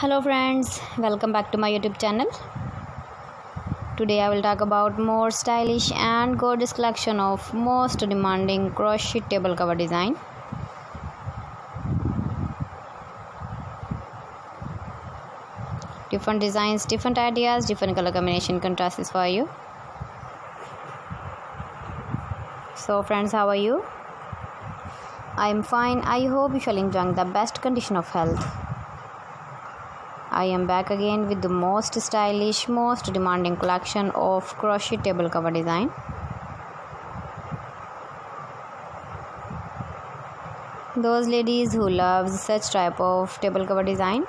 Hello friends, welcome back to my YouTube channel. Today I will talk about more stylish and gorgeous collection of most demanding crochet table cover design. Different designs, different ideas, different color combination contrasts for you. So friends, how are you? I am fine. I hope you shall enjoy the best condition of health. I am back again with the most stylish, most demanding collection of crochet table cover design. Those ladies who loves such type of table cover design.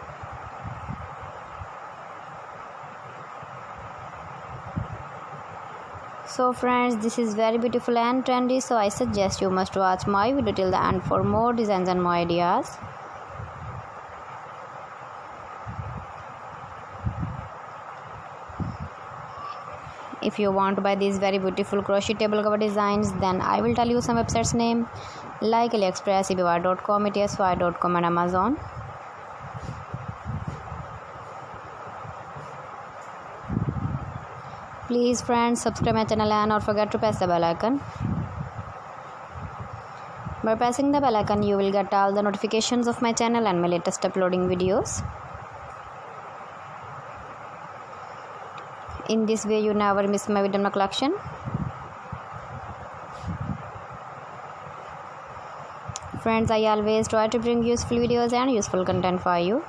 So friends, this is very beautiful and trendy, so I suggest you must watch my video till the end for more designs and more ideas. If you want to buy these very beautiful crochet table cover designs, then I will tell you some websites name like AliExpress, eBay.com, etsy.com and Amazon. Please friends, subscribe my channel and don't forget to press the bell icon. By pressing the bell icon, you will get all the notifications of my channel and my latest uploading videos. In this way, you never miss my video collection. Friends, I always try to bring useful videos and useful content for you.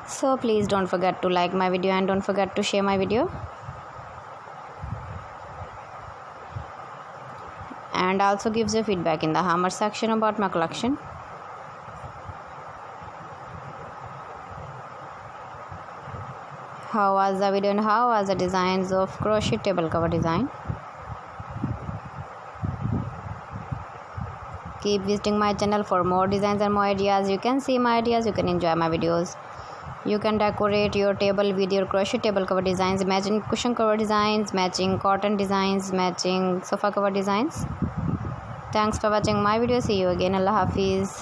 So please don't forget to like my video and don't forget to share my video. And also gives your feedback in the comment section about my collection. How was the video and how was the designs of crochet table cover design? Keep visiting my channel for more designs and more ideas. You can see my ideas, you can enjoy my videos. You can decorate your table with your crochet table cover designs, matching cushion cover designs, matching cotton designs, matching sofa cover designs. Thanks for watching my video. See you again. Allah Hafiz.